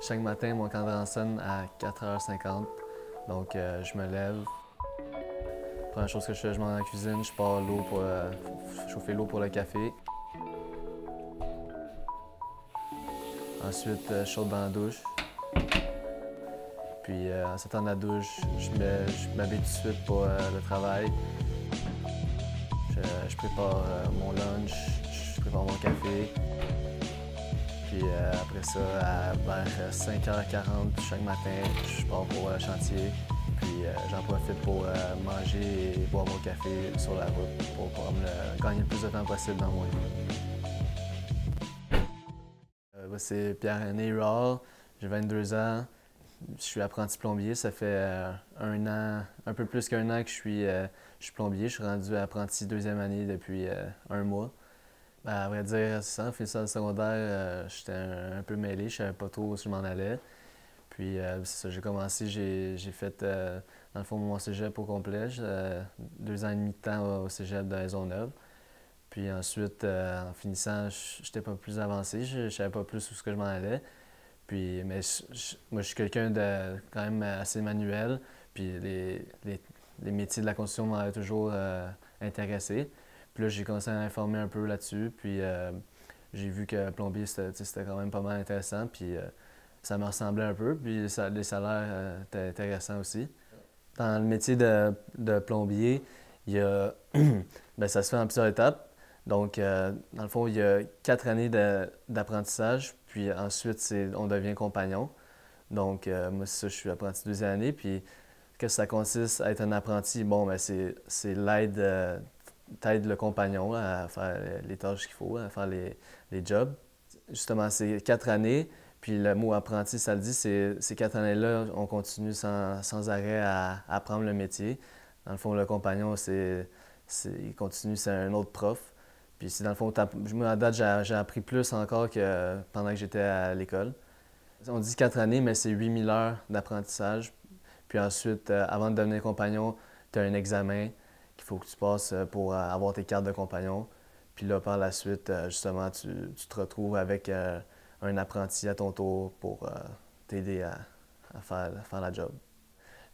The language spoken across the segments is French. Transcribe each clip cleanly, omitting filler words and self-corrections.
Chaque matin, mon cadran sonne à 4h50. Donc, je me lève. Première chose que je fais, je m'en vais dans la cuisine, je pars l'eau pour chauffer l'eau pour le café. Ensuite, je saute dans la douche. Puis, en sortant de la douche, je m'habille tout de suite pour le travail. Je prépare mon lunch, je prépare mon café. Puis après ça, vers 5h40 chaque matin, je pars pour le chantier. Puis j'en profite pour manger et boire mon café sur la route pour pouvoir gagner le plus de temps possible dans mon lit. C'est Pierre-René Huard, j'ai 22 ans. Je suis apprenti plombier, ça fait un an, un peu plus qu'un an que je suis plombier. Je suis rendu apprenti deuxième année depuis un mois. À vrai dire, c'est ça, en finissant le secondaire, j'étais un peu mêlé, je savais pas trop où je m'en allais. Puis c'est ça, j'ai commencé, j'ai fait dans le fond mon cégep au complet, 2 ans et demi de temps au cégep de Maisonneuve. Puis ensuite, en finissant, j'étais pas plus avancé, je savais pas plus où ce que je m'en allais. Puis, mais moi, je suis quelqu'un de quand même assez manuel, puis les métiers de la construction m'avaient toujours intéressé. Puis là, j'ai commencé à m'informer un peu là-dessus, puis j'ai vu que plombier, c'était quand même pas mal intéressant, puis ça me ressemblait un peu, puis les salaires étaient intéressants aussi. Dans le métier de plombier, il y a bien, ça se fait en plusieurs étapes. Donc, dans le fond, il y a 4 années d'apprentissage, puis ensuite, on devient compagnon. Donc, moi, c'est ça, je suis apprenti deuxième année, puis qu'est-ce que ça consiste à être un apprenti? Bon, ben c'est l'aide, t'aides le compagnon à faire les tâches qu'il faut, à faire les jobs. Justement, c'est 4 années, puis le mot apprenti, ça le dit, ces 4 années-là, on continue sans arrêt à apprendre le métier. Dans le fond, le compagnon, il continue, c'est un autre prof. Puis c'est dans le fond, moi, à date, j'ai appris plus encore que pendant que j'étais à l'école. On dit 4 années, mais c'est 8000 heures d'apprentissage. Puis ensuite, avant de devenir compagnon, tu as un examen qu'il faut que tu passes pour avoir tes cartes de compagnon. Puis là, par la suite, justement, tu te retrouves avec un apprenti à ton tour pour t'aider à faire la job.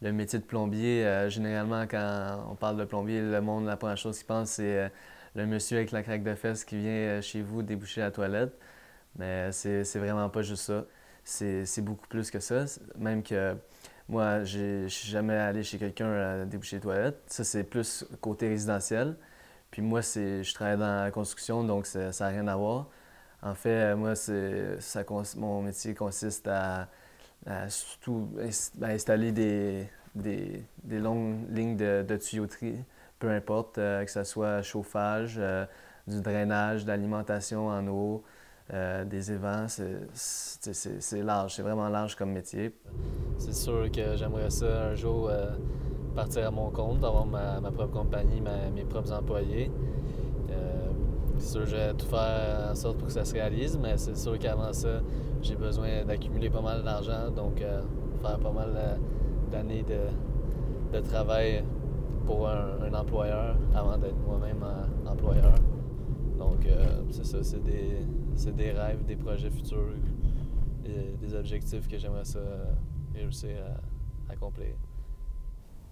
Le métier de plombier, généralement, quand on parle de plombier, le monde, la première chose qu'il pense, c'est le monsieur avec la craque de fesses qui vient chez vous déboucher la toilette. Mais c'est vraiment pas juste ça. C'est beaucoup plus que ça. Même que moi, je suis jamais allé chez quelqu'un déboucher les toilettes. Ça, c'est plus côté résidentiel. Puis moi, je travaille dans la construction, donc ça n'a rien à voir. En fait, moi, mon métier consiste à surtout installer des longues lignes de tuyauterie, peu importe, que ce soit chauffage, du drainage, de l'alimentation en eau, des évents, c'est large, c'est vraiment large comme métier. C'est sûr que j'aimerais ça un jour partir à mon compte, avoir ma propre compagnie, mes propres employés. C'est sûr que je vais tout faire en sorte pour que ça se réalise, mais c'est sûr qu'avant ça, j'ai besoin d'accumuler pas mal d'argent, donc faire pas mal d'années de travail pour un employeur avant d'être moi-même employeur. Donc c'est ça, c'est des rêves, des projets futurs, des objectifs que j'aimerais ça réussir à accomplir.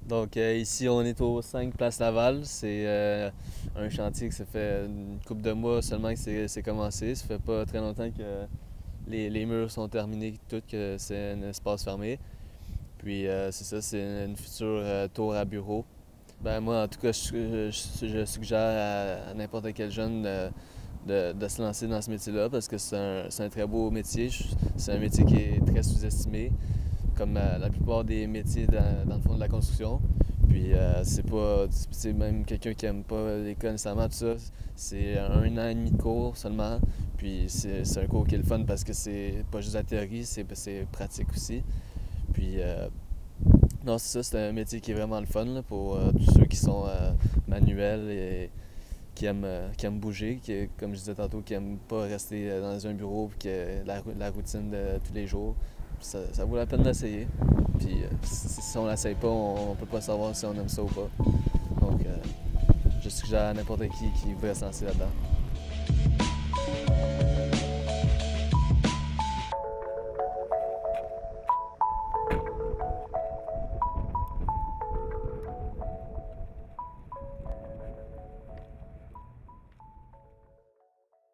Donc ici, on est au 5 Place Laval. C'est un chantier que ça fait une couple de mois seulement que c'est commencé. Ça fait pas très longtemps que les murs sont terminés, tout, que c'est un espace fermé. Puis c'est ça, c'est une future tour à bureau. Ben moi, en tout cas, je suggère à n'importe quel jeune de se lancer dans ce métier-là parce que c'est un très beau métier. C'est un métier qui est très sous-estimé, comme la plupart des métiers dans le fond de la construction. Puis c'est même quelqu'un qui aime pas l'école nécessairement, tout ça. C'est 1 an et demi de cours seulement. Puis c'est un cours qui est le fun parce que c'est pas juste la théorie, c'est pratique aussi. Puis non, c'est ça, c'est un métier qui est vraiment le fun là, pour tous ceux qui sont manuels et qui aiment bouger, comme je disais tantôt, qui n'aiment pas rester dans un bureau et que la routine de tous les jours. Ça vaut la peine d'essayer. Puis si on l'essaye pas, on peut pas savoir si on aime ça ou pas. Donc je suggère à n'importe qui voudrait se lancer là-dedans.